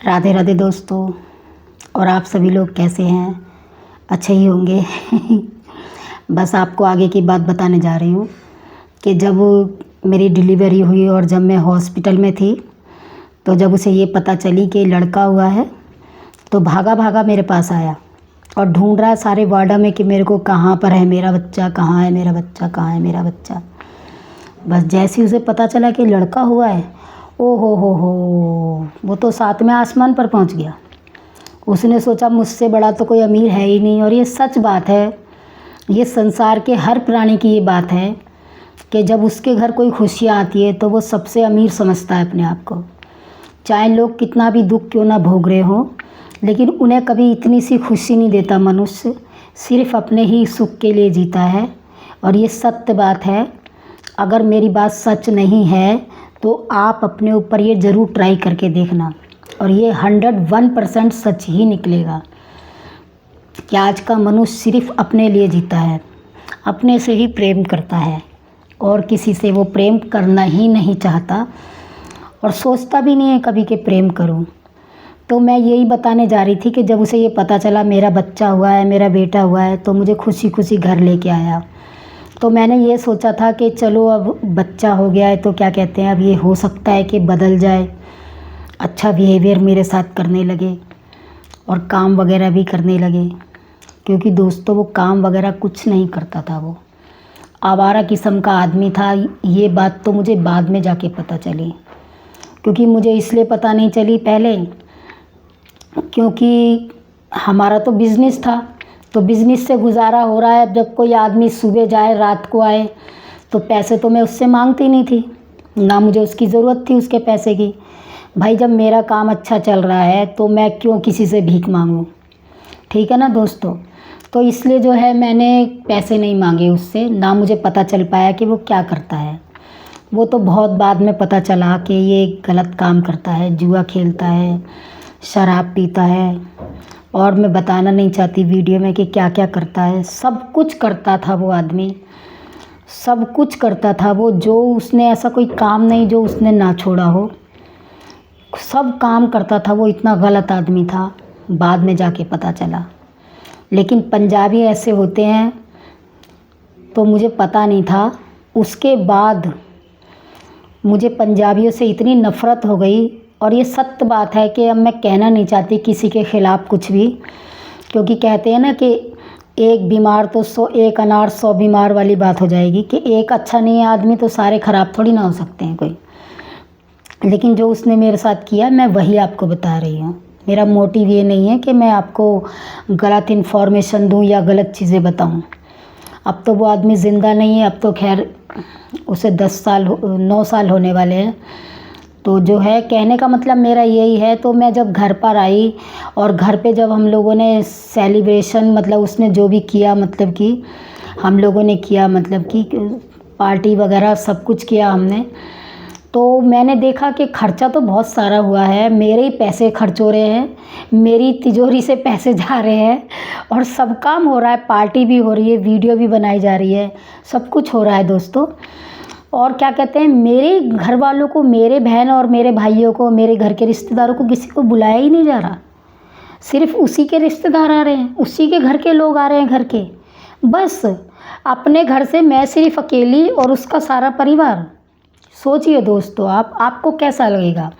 राधे राधे दोस्तों। और आप सभी लोग कैसे हैं? अच्छे ही होंगे। बस आपको आगे की बात बताने जा रही हूँ कि जब मेरी डिलीवरी हुई और जब मैं हॉस्पिटल में थी, तो जब उसे ये पता चली कि लड़का हुआ है, तो भागा भागा मेरे पास आया और ढूंढ रहा है सारे वार्ड में कि मेरे को कहाँ पर है मेरा बच्चा, कहाँ है मेरा बच्चा, कहाँ है मेरा बच्चा। बस जैसे ही उसे पता चला कि लड़का हुआ है, ओ हो, वो तो सातवें आसमान पर पहुंच गया। उसने सोचा मुझसे बड़ा तो कोई अमीर है ही नहीं। और ये सच बात है, ये संसार के हर प्राणी की ये बात है कि जब उसके घर कोई खुशियाँ आती है तो वो सबसे अमीर समझता है अपने आप को। चाहे लोग कितना भी दुख क्यों ना भोग रहे हों, लेकिन उन्हें कभी इतनी सी खुशी नहीं देता। मनुष्य सिर्फ अपने ही सुख के लिए जीता है। और ये सत्य बात है। अगर मेरी बात सच नहीं है तो आप अपने ऊपर ये ज़रूर ट्राई करके देखना, और ये 101% सच ही निकलेगा कि आज का मनुष्य सिर्फ अपने लिए जीता है, अपने से ही प्रेम करता है और किसी से वो प्रेम करना ही नहीं चाहता और सोचता भी नहीं है कभी कि प्रेम करूं। तो मैं यही बताने जा रही थी कि जब उसे ये पता चला मेरा बच्चा हुआ है, मेरा बेटा हुआ है, तो मुझे खुशी खुशी घर लेके आया। तो मैंने ये सोचा था कि चलो अब बच्चा हो गया है तो क्या कहते हैं, अब ये हो सकता है कि बदल जाए, अच्छा बिहेवियर मेरे साथ करने लगे और काम वगैरह भी करने लगे। क्योंकि दोस्तों वो काम वगैरह कुछ नहीं करता था, वो आवारा किस्म का आदमी था। ये बात तो मुझे बाद में जाके पता चली, क्योंकि मुझे इसलिए पता नहीं चली पहले, क्योंकि हमारा तो बिज़नेस था, तो बिज़नेस से गुजारा हो रहा है। अब जब कोई आदमी सुबह जाए रात को आए तो पैसे तो मैं उससे मांगती नहीं थी, ना मुझे उसकी ज़रूरत थी उसके पैसे की। भाई जब मेरा काम अच्छा चल रहा है तो मैं क्यों किसी से भीख मांगूं, ठीक है ना दोस्तों। तो इसलिए जो है मैंने पैसे नहीं मांगे उससे, ना मुझे पता चल पाया कि वो क्या करता है। वो तो बहुत बाद में पता चला कि ये गलत काम करता है, जुआ खेलता है, शराब पीता है, और मैं बताना नहीं चाहती वीडियो में कि क्या क्या करता है। सब कुछ करता था वो आदमी, सब कुछ करता था वो। जो उसने ऐसा कोई काम नहीं जो उसने ना छोड़ा हो, सब काम करता था वो। इतना गलत आदमी था, बाद में जाके पता चला। लेकिन पंजाबी ऐसे होते हैं, तो मुझे पता नहीं था। उसके बाद मुझे पंजाबियों से इतनी नफ़रत हो गई। और ये सत्य बात है कि अब मैं कहना नहीं चाहती किसी के ख़िलाफ़ कुछ भी, क्योंकि कहते हैं ना कि एक बीमार तो 100, एक अनार 100 बीमार वाली बात हो जाएगी कि एक अच्छा नहीं है आदमी तो सारे ख़राब थोड़ी ना हो सकते हैं कोई। लेकिन जो उसने मेरे साथ किया मैं वही आपको बता रही हूँ। मेरा मोटिव ये नहीं है कि मैं आपको गलत इन्फॉर्मेशन दूँ या गलत चीज़ें बताऊँ। अब तो वो आदमी ज़िंदा नहीं है, अब तो खैर उसे 9 साल होने वाले हैं। तो जो है कहने का मतलब मेरा यही है। तो मैं जब घर पर आई और घर पे जब हम लोगों ने सेलिब्रेशन, मतलब उसने जो भी किया, मतलब कि हम लोगों ने किया, मतलब कि पार्टी वगैरह सब कुछ किया हमने, तो मैंने देखा कि खर्चा तो बहुत सारा हुआ है। मेरे ही पैसे खर्च हो रहे हैं, मेरी तिजोरी से पैसे जा रहे हैं और सब काम हो रहा है, पार्टी भी हो रही है, वीडियो भी बनाई जा रही है, सब कुछ हो रहा है दोस्तों। और क्या कहते हैं, मेरे घर वालों को, मेरे बहन और मेरे भाइयों को, मेरे घर के रिश्तेदारों को किसी को बुलाया ही नहीं जा रहा। सिर्फ उसी के रिश्तेदार आ रहे हैं, उसी के घर के लोग आ रहे हैं घर के। बस अपने घर से मैं सिर्फ अकेली और उसका सारा परिवार। सोचिए दोस्तों, आपको कैसा लगेगा।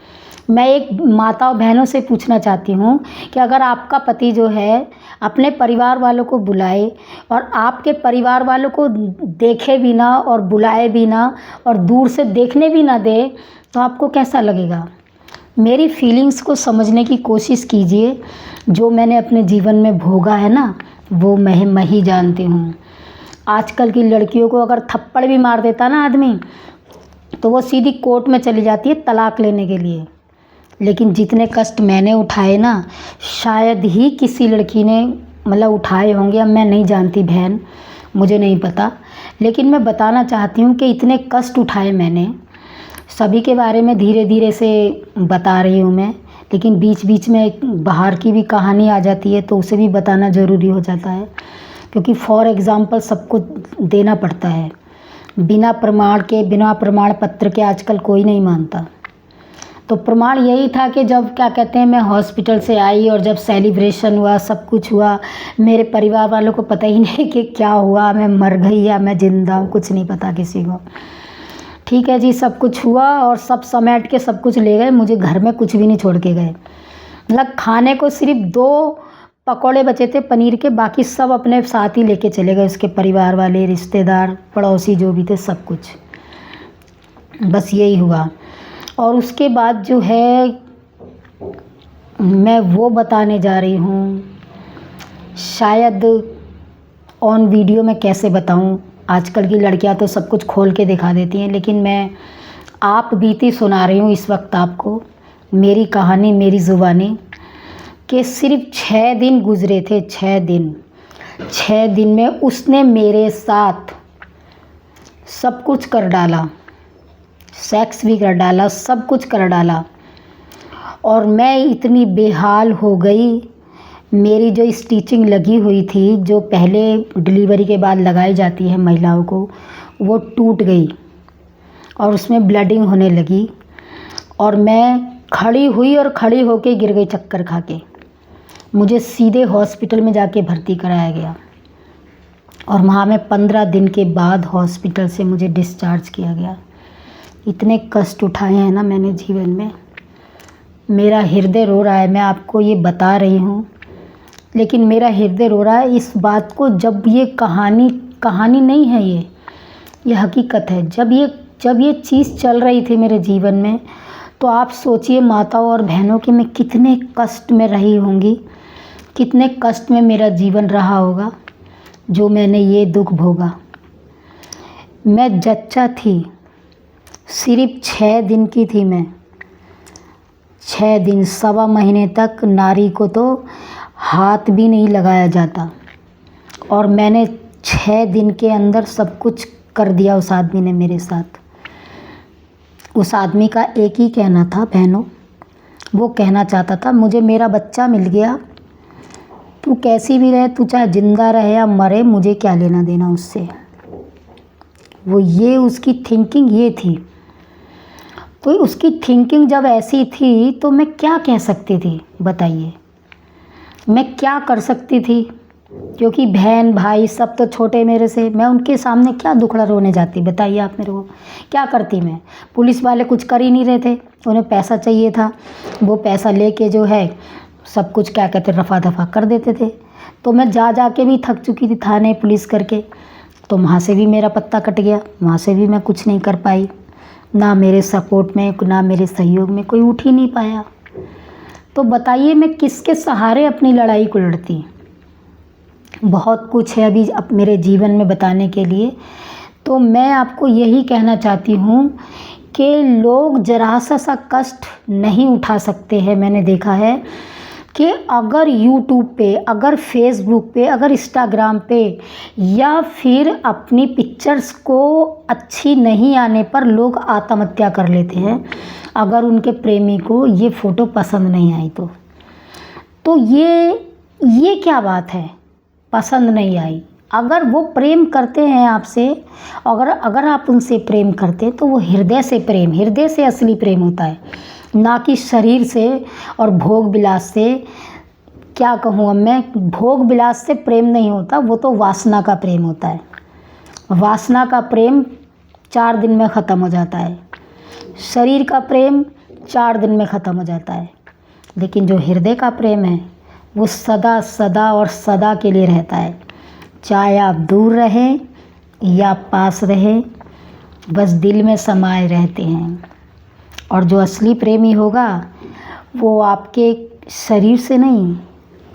मैं एक माता और बहनों से पूछना चाहती हूँ कि अगर आपका पति जो है अपने परिवार वालों को बुलाए और आपके परिवार वालों को देखे भी ना और बुलाए भी ना और दूर से देखने भी ना दे, तो आपको कैसा लगेगा। मेरी फीलिंग्स को समझने की कोशिश कीजिए। जो मैंने अपने जीवन में भोगा है ना, वो मैं ही जानती हूँ। आजकल की लड़कियों को अगर थप्पड़ भी मार देता ना आदमी, तो वो सीधी कोर्ट में चली जाती है तलाक लेने के लिए। लेकिन जितने कष्ट मैंने उठाए ना, शायद ही किसी लड़की ने मतलब उठाए होंगे। अब मैं नहीं जानती बहन, मुझे नहीं पता, लेकिन मैं बताना चाहती हूँ कि इतने कष्ट उठाए मैंने। सभी के बारे में धीरे धीरे से बता रही हूँ मैं, लेकिन बीच बीच में बाहर की भी कहानी आ जाती है तो उसे भी बताना ज़रूरी हो जाता है, क्योंकि फॉर एग्ज़ाम्पल सबको देना पड़ता है। बिना प्रमाण के, बिना प्रमाण पत्र के आजकल कोई नहीं मानता। तो प्रमाण यही था कि जब क्या कहते हैं मैं हॉस्पिटल से आई और जब सेलिब्रेशन हुआ, सब कुछ हुआ, मेरे परिवार वालों को पता ही नहीं कि क्या हुआ, मैं मर गई या मैं जिंदा हूँ, कुछ नहीं पता किसी को। ठीक है जी, सब कुछ हुआ और सब समेट के सब कुछ ले गए, मुझे घर में कुछ भी नहीं छोड़ के गए। मतलब खाने को सिर्फ 2 पकौड़े बचे थे पनीर के, बाकी सब अपने साथ ही लेके चले गए, उसके परिवार वाले, रिश्तेदार, पड़ोसी जो भी थे, सब कुछ। बस यही हुआ। और उसके बाद जो है मैं वो बताने जा रही हूँ, शायद ऑन वीडियो में कैसे बताऊँ। आजकल की लड़कियां तो सब कुछ खोल के दिखा देती हैं, लेकिन मैं आप बीती सुना रही हूँ इस वक्त आपको, मेरी कहानी, मेरी ज़ुबानी। कि सिर्फ 6 दिन गुज़रे थे, 6 दिन में उसने मेरे साथ सब कुछ कर डाला, सेक्स भी कर डाला, सब कुछ कर डाला। और मैं इतनी बेहाल हो गई, मेरी जो स्टिचिंग लगी हुई थी, जो पहले डिलीवरी के बाद लगाई जाती है महिलाओं को, वो टूट गई और उसमें ब्लडिंग होने लगी। और मैं खड़ी हुई और खड़ी होके गिर गई चक्कर खा के। मुझे सीधे हॉस्पिटल में जाके भर्ती कराया गया और वहाँ में 15 दिन के बाद हॉस्पिटल से मुझे डिस्चार्ज किया गया। इतने कष्ट उठाए हैं ना मैंने जीवन में, मेरा हृदय रो रहा है। मैं आपको ये बता रही हूँ, लेकिन मेरा हृदय रो रहा है इस बात को, जब ये कहानी नहीं है, ये हकीकत है। जब ये चीज़ चल रही थी मेरे जीवन में, तो आप सोचिए माताओं और बहनों कि मैं कितने कष्ट में रही होंगी, कितने कष्ट में मेरा जीवन रहा होगा, जो मैंने ये दुख भोगा। मैं जच्चा थी, सिर्फ 6 दिन की थी मैं। 6 दिन, 1.25 महीने तक नारी को तो हाथ भी नहीं लगाया जाता। और मैंने 6 दिन के अंदर सब कुछ कर दिया उस आदमी ने मेरे साथ। उस आदमी का एक ही कहना था बहनों, वो कहना चाहता था मुझे मेरा बच्चा मिल गया, तू कैसी भी रहे, तू चाहे जिंदा रहे या मरे, मुझे क्या लेना देना उससे। वो ये उसकी थिंकिंग ये थी। तो उसकी थिंकिंग जब ऐसी थी तो मैं क्या कह सकती थी बताइए, मैं क्या कर सकती थी? क्योंकि बहन भाई सब तो छोटे मेरे से, मैं उनके सामने क्या दुखड़ा रोने जाती बताइए आप मेरे को, क्या करती मैं? पुलिस वाले कुछ कर ही नहीं रहे थे, उन्हें पैसा चाहिए था, वो पैसा लेके जो है सब कुछ क्या कहते रफा दफा कर देते थे। तो मैं जा के भी थक चुकी थी थाने पुलिस करके, तो वहाँ से भी मेरा पत्ता कट गया, वहाँ से भी मैं कुछ नहीं कर पाई, ना मेरे सपोर्ट में ना मेरे सहयोग में कोई उठ ही नहीं पाया। तो बताइए मैं किसके सहारे अपनी लड़ाई को लड़ती? बहुत कुछ है अभी मेरे जीवन में बताने के लिए। तो मैं आपको यही कहना चाहती हूँ कि लोग जरा सा कष्ट नहीं उठा सकते हैं। मैंने देखा है कि अगर यूट्यूब पे, अगर फेसबुक पे, अगर इंस्टाग्राम पे, या फिर अपनी पिक्चर्स को अच्छी नहीं आने पर लोग आत्महत्या कर लेते हैं, अगर उनके प्रेमी को ये फ़ोटो पसंद नहीं आई तो ये क्या बात है? पसंद नहीं आई, अगर वो प्रेम करते हैं आपसे, अगर आप उनसे प्रेम करते तो वो हृदय से प्रेम, हृदय से असली प्रेम होता है, ना कि शरीर से और भोग विलास से। क्या कहूँ अब मैं, भोग विलास से प्रेम नहीं होता, वो तो वासना का प्रेम होता है। वासना का प्रेम 4 दिन में ख़त्म हो जाता है, शरीर का प्रेम 4 दिन में ख़त्म हो जाता है, लेकिन जो हृदय का प्रेम है वो सदा सदा और सदा के लिए रहता है। चाहे आप दूर रहें या पास रहें, बस दिल में समाये रहते हैं। और जो असली प्रेमी होगा वो आपके शरीर से नहीं,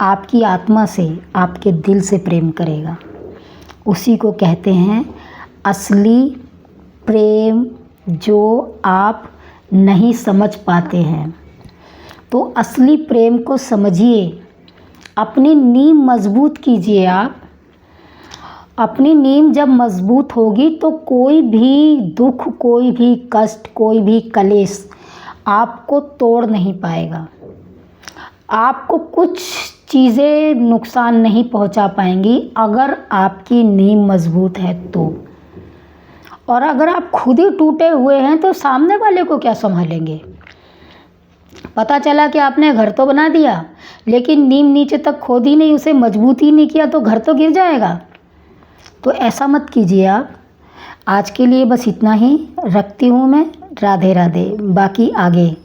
आपकी आत्मा से, आपके दिल से प्रेम करेगा। उसी को कहते हैं असली प्रेम, जो आप नहीं समझ पाते हैं। तो असली प्रेम को समझिए, अपनी नींव मजबूत कीजिए। आप अपनी नींव जब मजबूत होगी तो कोई भी दुख, कोई भी कष्ट, कोई भी कलेश आपको तोड़ नहीं पाएगा, आपको कुछ चीज़ें नुकसान नहीं पहुंचा पाएंगी अगर आपकी नींव मजबूत है तो। और अगर आप खुद ही टूटे हुए हैं तो सामने वाले को क्या संभालेंगे? पता चला कि आपने घर तो बना दिया, लेकिन नींव नीचे तक खोद ही नहीं, उसे मजबूत ही नहीं किया, तो घर तो गिर जाएगा। तो ऐसा मत कीजिए आप। आज के लिए बस इतना ही रखती हूँ मैं। राधे राधे। बाकी आगे